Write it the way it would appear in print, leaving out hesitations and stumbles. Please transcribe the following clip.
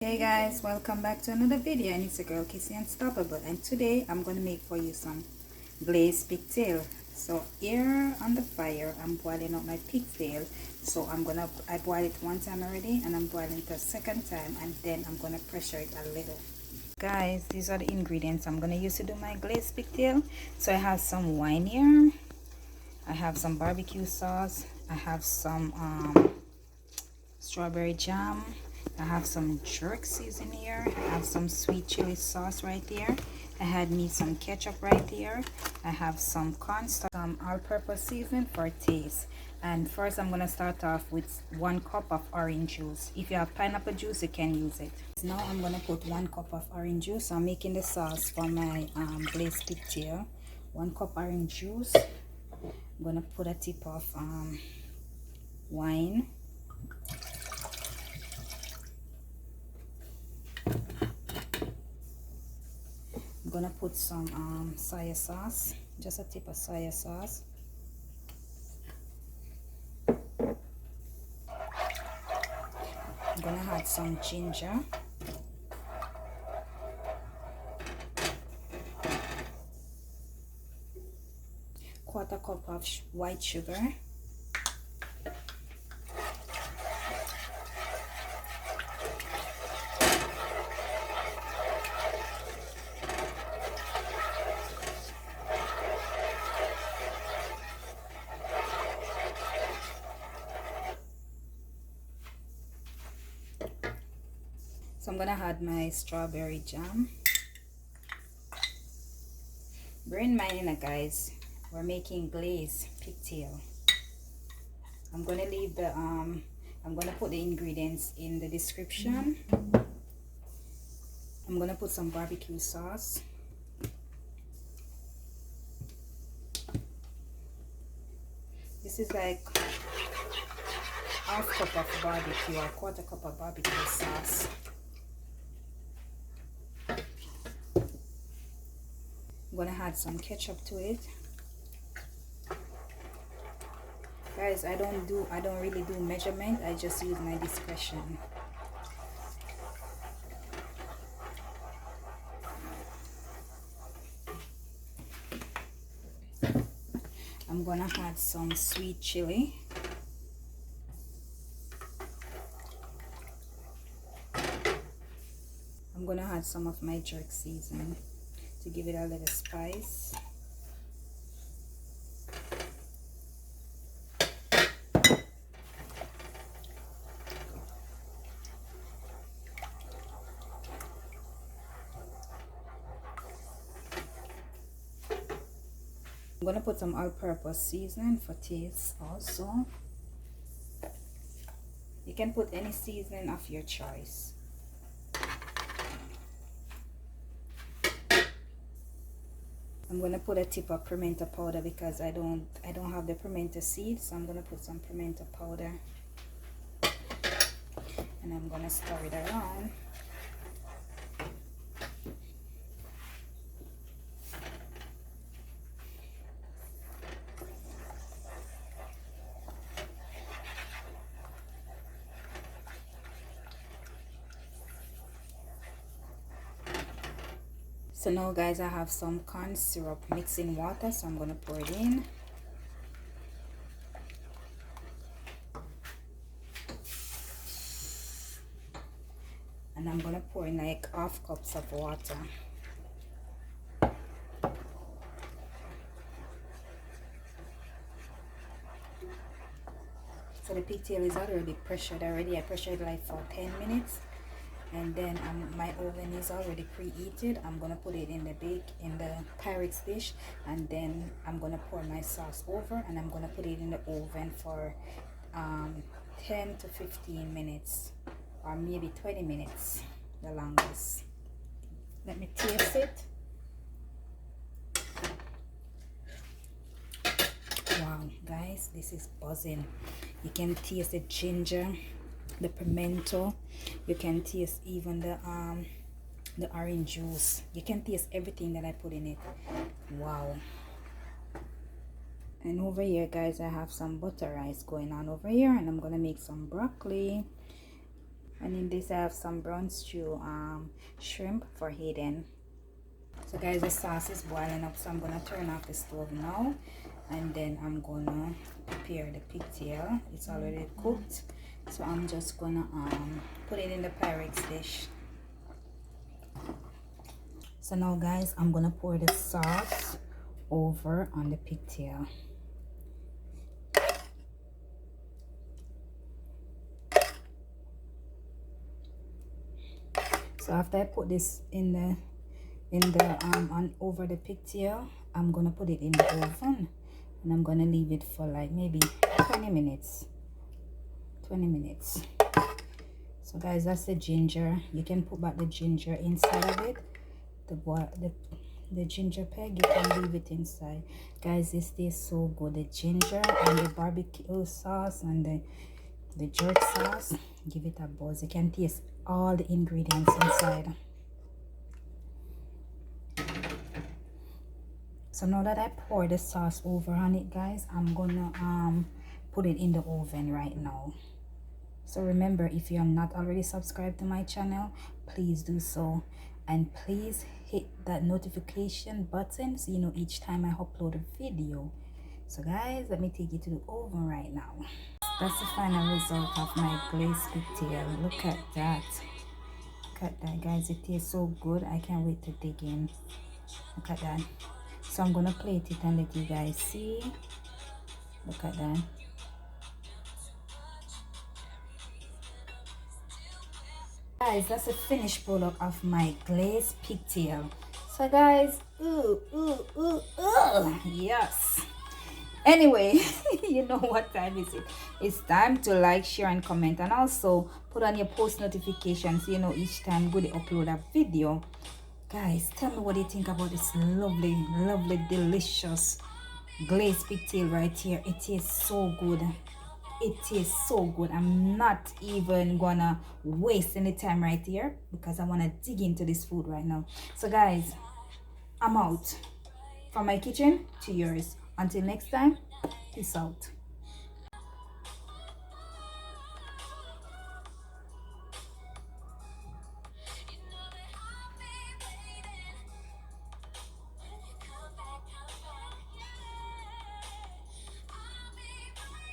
Hey guys, welcome back to another video, and it's your girl Kiissi Unstoppable, and today I'm going to make for you some glazed pigtail. So here on the fire I'm boiling up my pigtail. So I boiled it one time already, and I'm boiling it a second time, and then I'm going to pressure it a little. Guys, these are the ingredients I'm going to use to do my glazed pigtail. So I have some wine here, I have some barbecue sauce, I have some strawberry jam, I have some jerk season here, I have some sweet chili sauce right there, I had me some ketchup right there, I have some cornstarch, some all-purpose season for taste. And first I'm gonna start off with 1 cup of orange juice. If you have pineapple juice, you can use it. Now I'm gonna put 1 cup of orange juice. So I'm making the sauce for my glazed pigtail. 1 cup orange juice. I'm gonna put a tip of wine. I'm gonna put some soy sauce, just a tip of soy sauce. I'm gonna add some ginger, quarter cup of white sugar, so I'm gonna add my strawberry jam. Bear in mind, guys, we're making glazed pigtail. I'm gonna leave the I'm gonna put the ingredients in the description. I'm gonna put some barbecue sauce. This is like half cup of barbecue or quarter cup of barbecue sauce. I'm gonna add some ketchup to it. Guys, I don't really do measurement, I just use my discretion. I'm gonna add some sweet chili. I'm gonna add some of my jerk season to give it a little spice. I'm gonna put some all-purpose seasoning for taste also. You can put any seasoning of your choice. I'm gonna put a tip of pimento powder because I don't have the pimento seeds, so I'm gonna put some pimento powder, and I'm gonna stir it around. So now, guys, I have some corn syrup mixed in water, so I'm gonna pour it in. And I'm gonna pour in like half cups of water. So the pigtail is already pressured already. I pressured it like for 10 minutes. And then my oven is already preheated. I'm gonna put it in the Pyrex dish, and then I'm gonna pour my sauce over, and I'm gonna put it in the oven for 10 to 15 minutes, or maybe 20 minutes, the longest. Let me taste it. Wow, guys, this is buzzing. You can taste the ginger, the pimento, you can taste even the orange juice. You can taste everything that I put in it. Wow. And over here, guys, I have some butter rice going on over here, and I'm gonna make some broccoli. And in this I have some brown stew shrimp for Hayden. So guys, the sauce is boiling up, so I'm gonna turn off the stove now, and then I'm gonna prepare the pigtail. It's already cooked, so I'm just gonna put it in the Pyrex dish. So now guys, I'm gonna pour the sauce over on the pigtail. So after I put this in the on over the pigtail, I'm gonna put it in the oven, and I'm gonna leave it for like maybe 20 minutes. So guys, that's the ginger. You can put back the ginger inside of it. The ginger peg, you can leave it inside. Guys, this tastes so good. The ginger and the barbecue sauce and the jerk sauce, give it a buzz. You can taste all the ingredients inside. So now that I pour the sauce over on it, guys, I'm gonna put it in the oven right now. So remember, if you're not already subscribed to my channel, please do so, and please hit that notification button so you know each time I upload a video. So guys, let me take you to the oven right now. That's the final result of my glazed pigtail. Look at that. Look at that, guys. It tastes so good. I can't wait to dig in. Look at that. So I'm gonna plate it and let you guys see. Look at that. Guys, that's a finished product of my glazed pigtail. So guys, yes. Anyway, you know what time is it? It's time to like, share, and comment, and also put on your post notifications so you know each time we upload a video. Guys, tell me what you think about this lovely, delicious glazed pigtail right here. It tastes so good. It tastes so good. I'm not even gonna waste any time right here because I want to dig into this food right now. So guys, I'm out from my kitchen to yours. Until next time, peace out.